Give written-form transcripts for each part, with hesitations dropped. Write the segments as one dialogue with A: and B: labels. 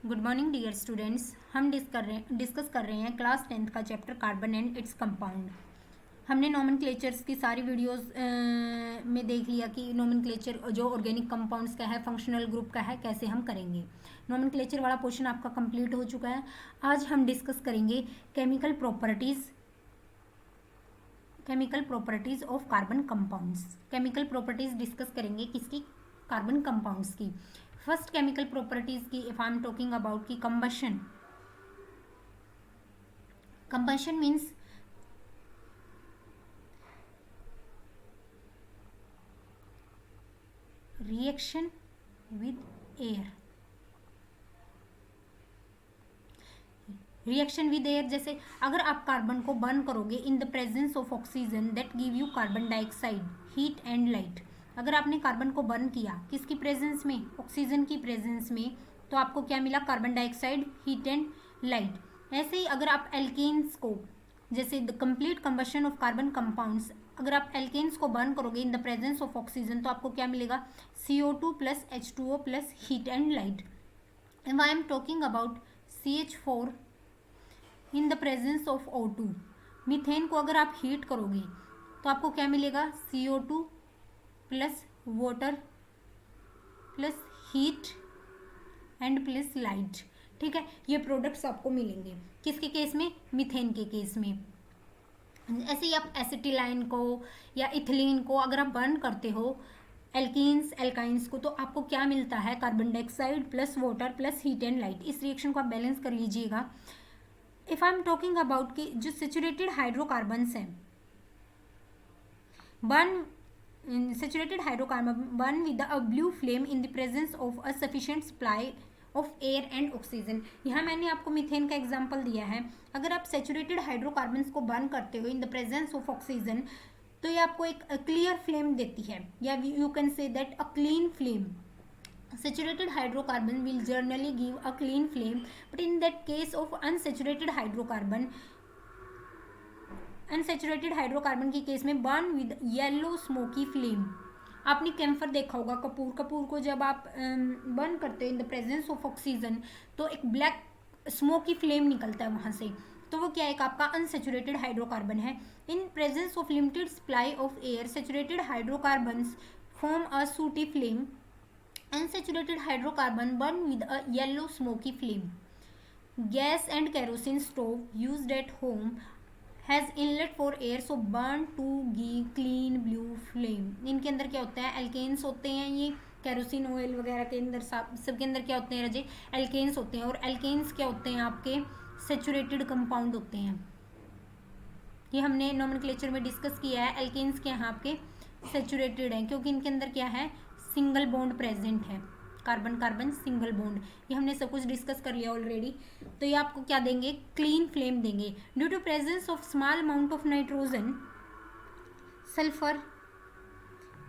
A: Good morning dear students. हम discuss कर रहे हैं क्लास 10th का chapter carbon and its compound. हमने नोमेनक्लेचर्स की सारी वीडियोस में देख लिया कि नोमेनक्लेचर जो ऑर्गेनिक कंपाउंड्स का है, फंक्शनल ग्रुप का है, कैसे हम करेंगे। नोमेनक्लेचर वाला पोर्शन आपका कंप्लीट हो चुका है। आज हम डिस्कस करेंगे chemical properties of carbon compounds. Chemical properties discuss करेंगे किसकी? कार्बन कंपाउंड्स की। फर्स्ट केमिकल प्रॉपर्टीज की if I am talking about की combustion means reaction with air. Reaction with air जैसे अगर आप कार्बन को बर्न करोगे in the presence of oxygen that give you carbon dioxide, heat and light. अगर आपने carbon को बर्न किया किसकी प्रेजेंस में? ऑक्सीजन की प्रेजेंस में, तो आपको क्या मिला? Carbon dioxide, heat and light. ऐसे ही अगर आप एल्केन्स को, जैसे the complete combustion of carbon compounds, अगर आप एल्केन्स को बर्न करोगे in the presence of oxygen तो आपको क्या मिलेगा? CO2 plus H2O plus heat and light. And I am talking about CH4 in the presence of O2। Methane को अगर आप हीट करोगे तो आपको क्या मिलेगा? CO2 plus water plus heat and plus light. ठीक है, ये प्रोडक्ट्स आपको मिलेंगे किसके केस में? मीथेन के केस में। ऐसे ही आप एसिटिलाइन को या इथिलीन को अगर आप बर्न करते हो, एल्कीन्स एल्काइंस को, तो आपको क्या मिलता है? Carbon dioxide plus water plus heat and light. इस रिएक्शन को आप बैलेंस कर लीजिएगा। If I am talking about कि जो सेचुरेटेड हाइड्रोकार्बन्स हैं, saturated hydrocarbon burn with a blue flame in the presence of a sufficient supply of air and oxygen। यहाँ मैंने आपको मीथेन का एग्जांपल दिया है। अगर आप सेचुरेटेड हाइड्रोकार्बन्स को बर्न करते हो इन द प्रेजेंस ऑफ ऑक्सीजन तो ये आपको एक क्लियर फ्लेम देती है, या you can say that a clean flame. Saturated hydrocarbon will generally give a clean flame, but in that case of unsaturated hydrocarbon की केस में burn with yellow smoky flame. आपने कैम्फर देखा होगा, कपूर को जब आप बर्न करते हो इन द प्रेजेंस ऑफ ऑक्सीजन तो एक ब्लैक स्मोकी फ्लेम निकलता है वहाँ से, तो वो क्या एक आपका अनसेचुरेटेड हाइड्रोकार्बन है। In presence of limited supply of air saturated hydrocarbons form a सूटी flame. Unsaturated hydrocarbon burn with a yellow smoky flame. Gas and kerosene stove used at home has inlet for air so burn to give clean blue flame। इनके अंदर क्या होता है? Alkanes होते हैं। ये kerosene oil वगैरह के अंदर सबके अंदर क्या होते हैं रजे? एल्केन्स होते हैं। और एल्केन्स क्या होते हैं? आपके सेचुरेटेड कंपाउंड होते हैं। ये हमने नोमेनक्लेचर में डिस्कस किया है। एल्केन्स के यहाँ आपके सेचुरेटेड हैं क्योंकि इनके अंदर क्या है? सिंगल बॉन्ड प्रेजेंट है, कार्बन कार्बन सिंगल बॉन्ड। ये हमने सब कुछ डिस्कस कर लिया ऑलरेडी। तो ये आपको क्या देंगे? क्लीन फ्लेम देंगे। Due to presence of small amount of nitrogen, sulphur,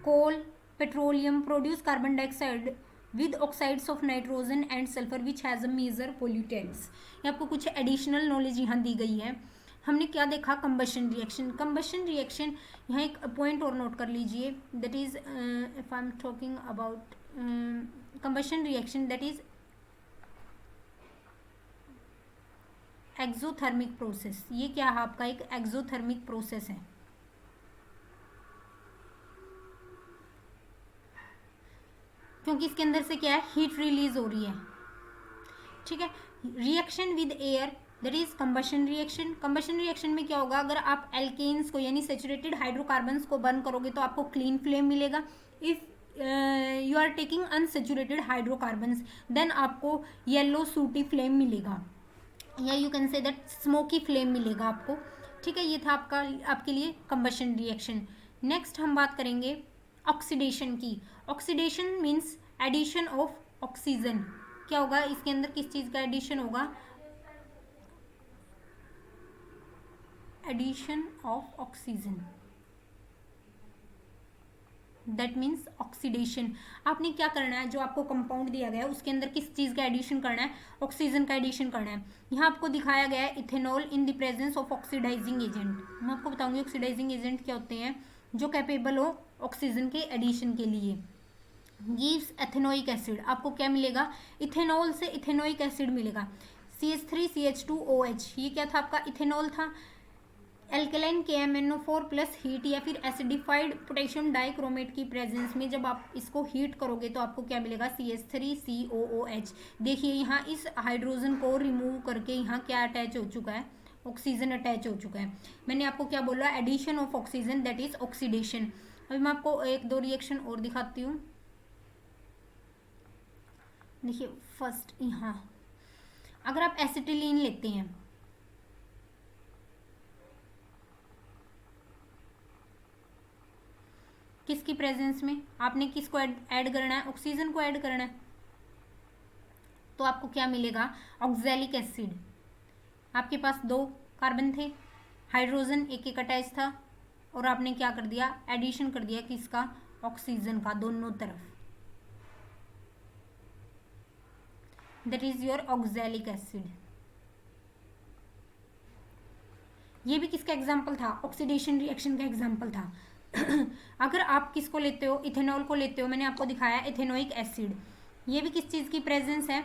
A: coal, petroleum produce carbon dioxide with oxides of nitrogen and sulphur which has a major pollutants. ये आपको कुछ एडिशनल नॉलेज यहाँ दी गई है। हमने क्या देखा? Combustion reaction. यहाँ एक पॉइंट और नोट कर लीजिए, that is if I am talking about combustion reaction, that is exothermic process. ये क्या है? आपका एक एक्सोथर्मिक प्रोसेस है। क्योंकि इसके अंदर से क्या है? हीट रिलीज हो रही है। ठीक है। Reaction with air that is combustion reaction में क्या होगा? अगर आप एल्केन्स को यानी सेचुरेटेड हाइड्रोकार्बन्स को बर्न करोगे तो आपको क्लीन फ्लेम मिलेगा। If you are taking unsaturated hydrocarbons then आपको येलो सूटी फ्लेम मिलेगा, या you can say that smoky flame मिलेगा आपको। ठीक है, ये था आपके लिए कंबशन रिएक्शन। नेक्स्ट हम बात करेंगे ऑक्सीडेशन की। Oxidation means addition of oxygen. क्या होगा इसके अंदर? किस चीज़ का एडिशन होगा? Addition of oxygen, that means oxidation. आपने क्या करना है? जो आपको कंपाउंड दिया गया है उसके अंदर किस चीज़ का एडिशन करना है? ऑक्सीजन का एडिशन करना है। यहाँ आपको दिखाया गया है ethanol in the presence of oxidising agent. मैं आपको बताऊंगी ऑक्सीडाइजिंग एजेंट क्या होते हैं जो कैपेबल हो ऑक्सीजन के एडिशन के लिए। गिव्स एथेनोइक एसिड, आपको क्या मिलेगा, इथेनॉल से इथेनोइक एसिड मिलेगा। CH3CH2OH, ये क्या था आपका, इथेनॉल था। एल्केलाइन KMnO4 प्लस हीट या फिर एसिडिफाइड पोटेशियम डाइक्रोमेट की प्रेजेंस में जब आप इसको हीट करोगे तो आपको क्या मिलेगा, CH3COOH। देखिए यहाँ इस हाइड्रोजन को रिमूव करके यहाँ क्या अटैच हो चुका है, ऑक्सीजन अटैच हो चुका है। मैंने आपको क्या बोला, addition of oxygen, that is oxidation. अभी मैं आपको एक दो रिएक्शन और दिखाती हूँ। देखिए फर्स्ट यहाँ अगर आप एसिटिलीन लेते हैं, किसकी प्रेजेंस में, आपने किसको ऐड करना है, ऑक्सीजन को ऐड करना है, तो आपको क्या मिलेगा, ऑक्सैलिक एसिड। आपके पास 2 कार्बन थे, हाइड्रोजन एक एक अटैच था, और आपने क्या कर दिया, एडिशन कर दिया किसका, ऑक्सीजन का, दोनों तरफ, that is your oxalic acid. ये भी किसका एग्जाम्पल था, ऑक्सीडेशन रिएक्शन का एग्जाम्पल था। अगर आप किसको लेते हो, इथेनॉल को लेते हो, मैंने आपको दिखाया इथेनोइक एसिड, ये भी किस चीज़ की प्रेजेंस है,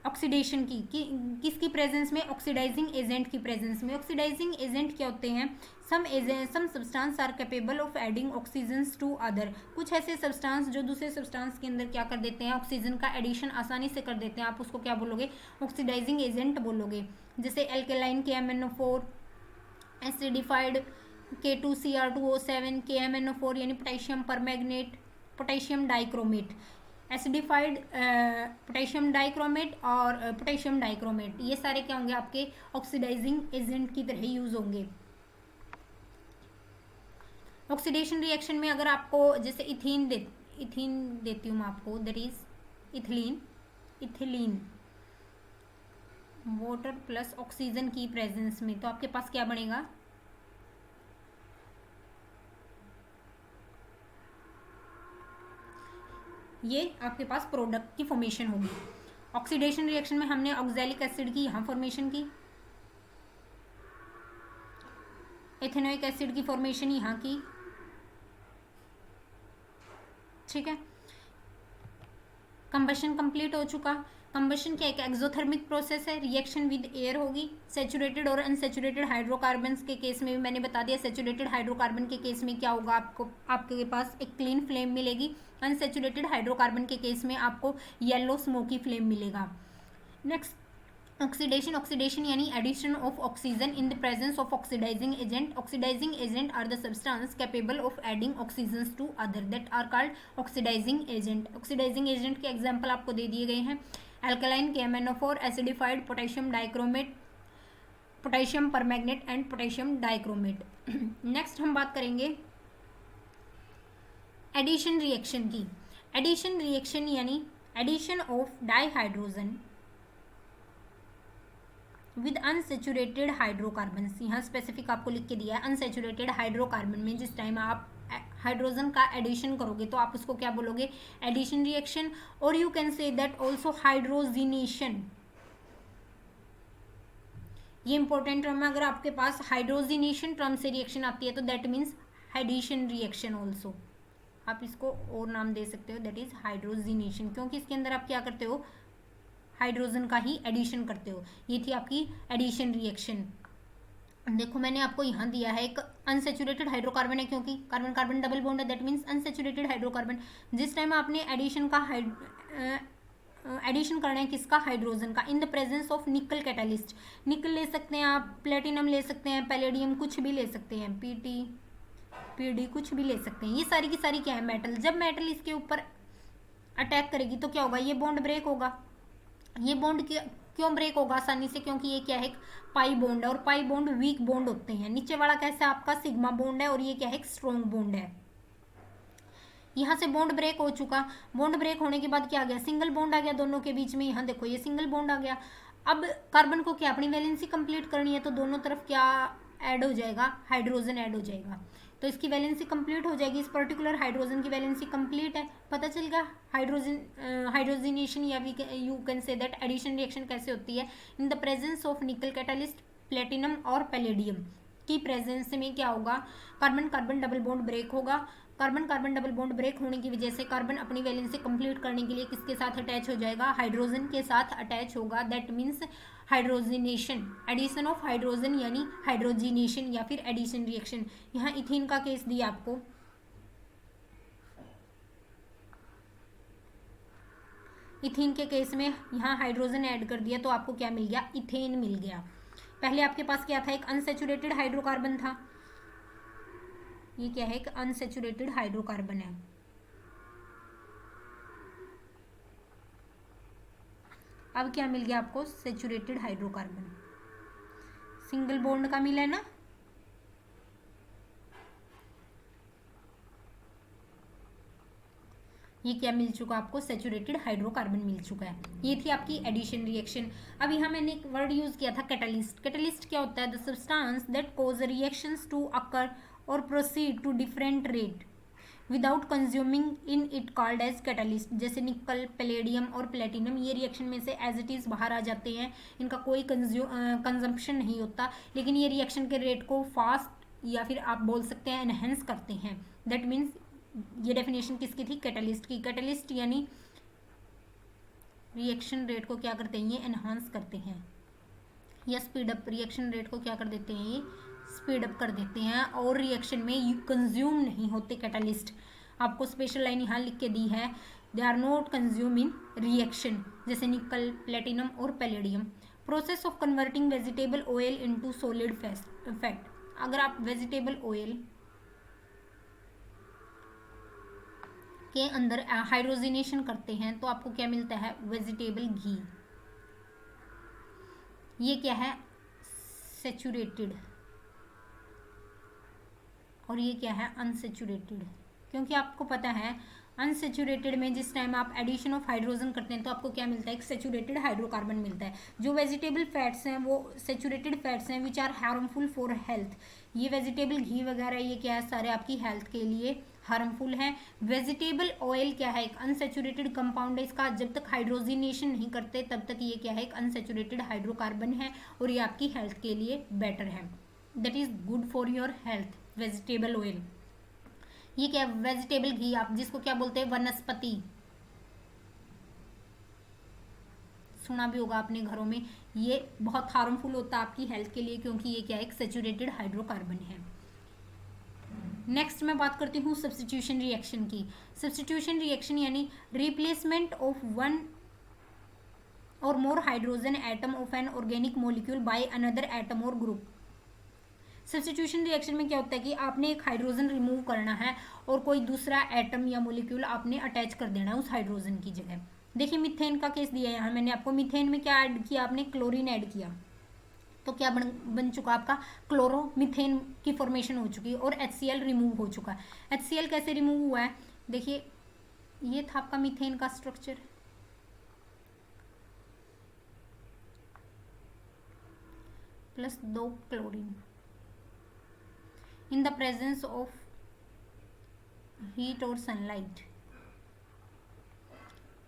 A: ऑक्सीडेशन की, किसकी प्रेजेंस में, ऑक्सीडाइजिंग एजेंट की प्रेजेंस में। ऑक्सीडाइजिंग एजेंट क्या होते हैं, some substance are capable of adding oxygens to other, कुछ ऐसे सब्सटेंस जो दूसरे सब्सटेंस के अंदर क्या कर देते हैं, ऑक्सीजन का एडिशन आसानी से कर देते हैं, आप उसको क्या बोलोगे, ऑक्सीडाइजिंग एजेंट बोलोगे। जैसे alkaline KMnO4, acidified K2Cr2O7, KMnO4 यानी potassium permanganate, potassium dichromate, acidified potassium dichromate और पोटेशियम डाइक्रोमेट, ये सारे क्या होंगे, आपके ऑक्सीडाइजिंग एजेंट की तरह यूज होंगे। ऑक्सीडेशन रिएक्शन में अगर आपको जैसे इथीन देती हूँ मैं आपको, that is ethylene water plus oxygen की प्रेजेंस में, तो आपके पास क्या बनेगा, ये आपके पास प्रोडक्ट की फॉर्मेशन होगी। ऑक्सीडेशन रिएक्शन में हमने ऑक्सैलिक एसिड की यहाँ फॉर्मेशन की, एथेनोइक एसिड की फॉर्मेशन यहाँ की, ठीक है। कंबशन कंप्लीट हो चुका। कंबशन क्या, एक एक्सोथर्मिक प्रोसेस है, रिएक्शन विद एयर होगी। सैचुरेटेड और अनसैचुरेटेड हाइड्रोकार्बन्स के केस में भी मैंने बता दिया, सैचुरेटेड हाइड्रोकार्बन के केस में क्या होगा, आपके पास एक क्लीन फ्लेम मिलेगी। अनसैचुरेटेड हाइड्रोकार्बन के केस में आपको येलो स्मोकी फ्लेम मिलेगा। नेक्स्ट ऑक्सीडेशन यानी addition of oxygen in the presence of oxidising agent. Oxidising agent are the substance capable of adding oxygens to other, that are called oxidising agent. Oxidising agent के example आपको दे दिए गए हैं, alkaline KMnO4, acidified potassium dichromate, potassium permanganate and potassium dichromate. Next हम बात करेंगे addition reaction की। एडिशन रिएक्शन यानी addition of dihydrogen with unsaturated hydrocarbons. यहाँ स्पेसिफिक आपको लिख के दिया है, अनसेचुरेटेड हाइड्रोकार्बन में जिस टाइम आप हाइड्रोजन का एडिशन करोगे तो आप उसको क्या बोलोगे, एडिशन रिएक्शन, और you can say that also hydrogenation. ये इंपॉर्टेंट टर्म है, अगर आपके पास हाइड्रोजिनेशन टर्म से रिएक्शन आती है तो that means addition reaction also, आप इसको और नाम दे सकते हो, दैट इज हाइड्रोजिनेशन, क्योंकि इसके अंदर आप क्या करते हो, हाइड्रोजन का ही एडिशन करते हो। ये थी आपकी एडिशन रिएक्शन। देखो मैंने आपको यहाँ दिया है, एक अनसेचुरेटेड हाइड्रोकार्बन है, क्योंकि कार्बन कार्बन डबल बॉन्ड है, दैट मीन्स अनसेचुरेटेड हाइड्रोकार्बन। जिस टाइम आपने एडिशन करना है किसका, हाइड्रोजन का, इन the presence of nickel catalyst. निकल ले सकते हैं आप, प्लेटिनम ले सकते हैं, पैलेडियम, कुछ भी ले सकते हैं, PD कुछ भी ले सकते हैं। ये सारी की सारी क्या है, मेटल। जब मेटल इसके ऊपर अटैक करेगी तो क्या होगा, ये बॉन्ड ब्रेक होगा। ये बॉन्ड क्यों ब्रेक होगा आसानी से, क्योंकि ये क्या है, पाई बॉन्ड है, और पाई बॉन्ड वीक बॉन्ड होते हैं। नीचे वाला कैसा आपका सिग्मा बॉन्ड है, और ये क्या है, स्ट्रॉन्ग बॉन्ड है। यहाँ से बॉन्ड ब्रेक हो चुका। बॉन्ड ब्रेक होने के बाद क्या आ गया, सिंगल बॉन्ड आ गया दोनों के बीच में। यहाँ देखो ये सिंगल बॉन्ड आ गया। अब कार्बन को क्या अपनी वैलेंसी कंप्लीट करनी है, तो दोनों तरफ क्या ऐड हो जाएगा, हाइड्रोजन ऐड हो जाएगा, तो इसकी वैलेंसी कंप्लीट हो जाएगी। इस पर्टिकुलर हाइड्रोजन की वैलेंसी कंप्लीट है। पता चल गया हाइड्रोजिनेशन, या you can say that addition reaction कैसे होती है, in the presence of nickel catalyst, platinum और पैलेडियम की प्रेजेंस में क्या होगा, carbon carbon double bond break होगा। Carbon carbon double bond break होने की वजह से कार्बन अपनी वैलेंसी कंप्लीट करने के लिए किसके साथ अटैच हो जाएगा, हाइड्रोजन के साथ अटैच होगा। That means hydrogenation, addition of hydrogen यानी हाइड्रोजिनेशन या फिर एडिशन रिएक्शन। यहाँ इथीन का केस दिया आपको, इथीन के केस में यहाँ हाइड्रोजन ऐड कर दिया तो आपको क्या मिल गया, इथेन मिल गया। पहले आपके पास क्या था, एक अनसेचुरेटेड हाइड्रोकार्बन था, ये क्या है, एक अनसेचुरेटेड हाइड्रोकार्बन है। अब क्या मिल गया आपको, सेचुरेटेड हाइड्रोकार्बन, सिंगल बॉन्ड का मिला है ना। ये क्या मिल चुका आपको, सेचुरेटेड हाइड्रोकार्बन मिल चुका है। ये थी आपकी एडिशन रिएक्शन। अब यहाँ मैंने एक वर्ड यूज किया था कैटलिस्ट। कैटलिस्ट क्या होता है, the substance that cause reactions to occur और proceed to different rate without consuming in it called as catalyst. जैसे निकल, पैलेडियम और प्लेटिनम, ये रिएक्शन में से एज इट इज बाहर आ जाते हैं, इनका कोई कंजम्पशन नहीं होता, लेकिन ये रिएक्शन के रेट को फास्ट या फिर आप बोल सकते हैं एनहेंस करते हैं। दैट मीन्स ये डेफिनेशन किसकी थी, कैटलिस्ट की। कैटलिस्ट यानी रिएक्शन रेट को क्या करते हैं, ये एनहांस करते हैं या स्पीड अप, रिएक्शन रेट को क्या कर देते हैं, ये स्पीड अप कर देते हैं और रिएक्शन में कंज्यूम नहीं होते कैटलिस्ट। आपको स्पेशल लाइन यहाँ लिख के दी है, they are not consume in reaction, जैसे निकल, प्लेटिनम और palladium. Process of converting vegetable oil into solid fat. अगर आप वेजिटेबल ऑयल के अंदर हाइड्रोजिनेशन करते हैं तो आपको क्या मिलता है, वेजिटेबल घी। ये क्या है, सेचुरेटेड, और ये क्या है, अनसेचुरेटेड। क्योंकि आपको पता है अनसेचुरेटेड में जिस टाइम आप एडिशन ऑफ हाइड्रोजन करते हैं तो आपको क्या मिलता है, एक सेचुरेटेड हाइड्रोकार्बन मिलता है। जो वेजिटेबल फैट्स हैं वो सेचुरेटेड फैट्स हैं which are harmful for health. ये वेजिटेबल घी वगैरह ये क्या है, सारे आपकी हेल्थ के लिए हार्मफुल है। वेजिटेबल ऑयल क्या है, एक अनसेचुरेटेड कंपाउंड है, इसका जब तक हाइड्रोजिनेशन नहीं करते तब तक ये क्या है, एक अनसेचुरेटेड हाइड्रोकार्बन है और ये आपकी हेल्थ के लिए बेटर है, that is good for your health. Vegetable oil, ये क्या है, वेजिटेबल घी, आप जिसको क्या बोलते हैं, वनस्पति, सुना भी होगा आपने घरों में। ये बहुत हार्मफुल होता है आपकी हेल्थ के लिए क्योंकि ये क्या है, एक सेचुरेटेड हाइड्रोकार्बन है। नेक्स्ट मैं बात करती हूँ सब्स्टिट्यूशन रिएक्शन की। सब्स्टिट्यूशन रिएक्शन यानी रिप्लेसमेंट ऑफ वन और more hydrogen atom of an organic molecule by another atom और ग्रुप। सब्स्टिट्यूशन रिएक्शन में क्या होता है कि आपने एक हाइड्रोजन रिमूव करना है और कोई दूसरा एटम या मॉलिक्यूल आपने अटैच कर देना है उस हाइड्रोजन की जगह। देखिए मीथेन का केस दिया है यहाँ मैंने आपको। मीथेन में क्या ऐड किया आपने, क्लोरीन ऐड किया, तो क्या बन चुका आपका, क्लोरोमीथेन की फॉर्मेशन हो चुकी है और HCl रिमूव हो चुका है। HCl कैसे रिमूव हुआ है, देखिए ये था आपका मीथेन का structure, plus 2 chlorine in the presence of heat और सनलाइट।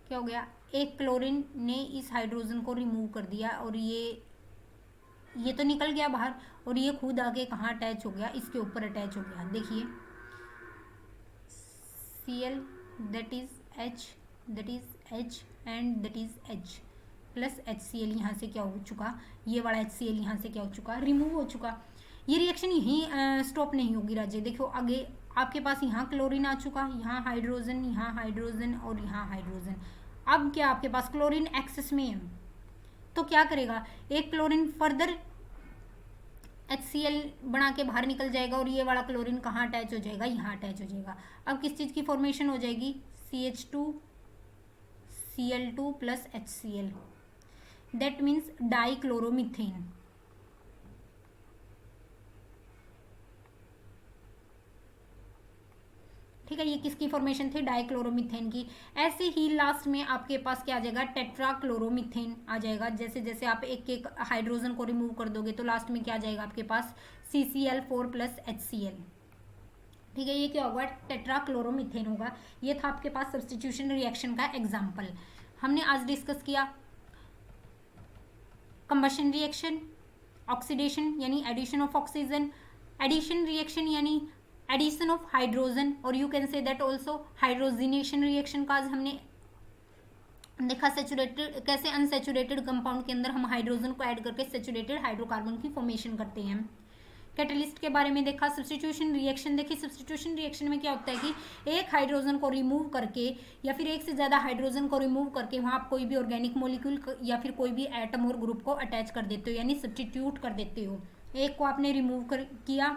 A: क्या हो गया, एक क्लोरीन ने इस हाइड्रोजन को रिमूव कर दिया और ये तो निकल गया बाहर और ये खुद आके कहाँ अटैच हो गया, इसके ऊपर अटैच हो गया। देखिए Cl that is H and that is H plus HCl यहाँ से क्या हो चुका, ये वाला HCl यहाँ से क्या हो चुका, रिमूव हो चुका। ये रिएक्शन यहीं स्टॉप नहीं होगी राजे, देखो आगे आपके पास यहाँ क्लोरीन आ चुका, यहाँ हाइड्रोजन और यहाँ हाइड्रोजन। अब क्या आपके पास क्लोरीन एक्सेस में है तो क्या करेगा, एक क्लोरीन फर्दर HCl बना के बाहर निकल जाएगा और ये वाला क्लोरीन कहाँ अटैच हो जाएगा, यहाँ अटैच हो जाएगा। अब किस चीज़ की फॉर्मेशन हो जाएगी, CH2 Cl2 plus HCl, that means dichloromethane. ठीक है, ये किसकी फॉर्मेशन थी, डाइक्लोरोमीथेन की। ऐसे ही लास्ट में आपके पास क्या आ जाएगा, टेट्राक्लोरोमीथेन आ जाएगा। जैसे जैसे आप एक एक हाइड्रोजन को रिमूव कर दोगे तो लास्ट में क्या आ जाएगा आपके पास, CCl4 प्लस HCl। ठीक है, ये क्या होगा, टेट्राक्लोरोमीथेन होगा। ये था आपके पास सब्स्टिट्यूशन रिएक्शन का एग्जाम्पल। हमने आज डिस्कस किया कंबशन रिएक्शन, ऑक्सीडेशन यानी addition of oxygen, addition reaction यानी एडिशन ऑफ हाइड्रोजन, और you can say that also hydrogenation reaction का आज हमने देखा। सेचुरेटेड, कैसे अनसेचुरेटेड कंपाउंड के अंदर हम हाइड्रोजन को ऐड करके सेचुरेटेड हाइड्रोकार्बन की फॉर्मेशन करते हैं। कैटलिस्ट के बारे में देखा। सब्स्टिट्यूशन रिएक्शन देखिए, सब्स्टिट्यूशन रिएक्शन में क्या होता है कि एक हाइड्रोजन को रिमूव करके या फिर एक से ज़्यादा हाइड्रोजन को रिमूव करके वहाँ आप कोई भी ऑर्गेनिक मॉलिक्यूल या फिर कोई भी एटम और ग्रुप को अटैच कर देते हो, यानी सब्स्टिट्यूट कर देते हो। एक को आपने रिमूव किया,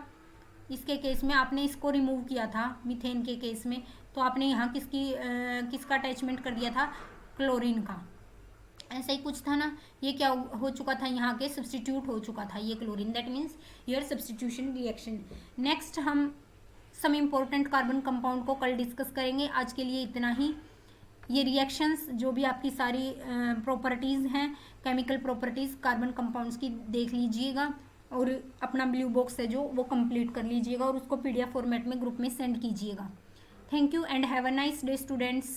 A: इसके केस में आपने इसको रिमूव किया था मीथेन के केस में, तो आपने यहाँ किसका अटैचमेंट कर दिया था, क्लोरीन का। ऐसा ही कुछ था ना, ये क्या हो चुका था, यहाँ के सब्स्टिट्यूट हो चुका था ये chlorine, that means your substitution reaction. Next हम सम इम्पोर्टेंट कार्बन कंपाउंड को कल डिस्कस करेंगे। आज के लिए इतना ही। ये रिएक्शंस जो भी आपकी सारी प्रॉपर्टीज़ हैं, केमिकल प्रॉपर्टीज़ कार्बन कंपाउंड्स की देख लीजिएगा, और अपना ब्लू बॉक्स है जो वो कंप्लीट कर लीजिएगा और उसको PDF फॉर्मेट में ग्रुप में सेंड कीजिएगा। Thank you and have a nice day students.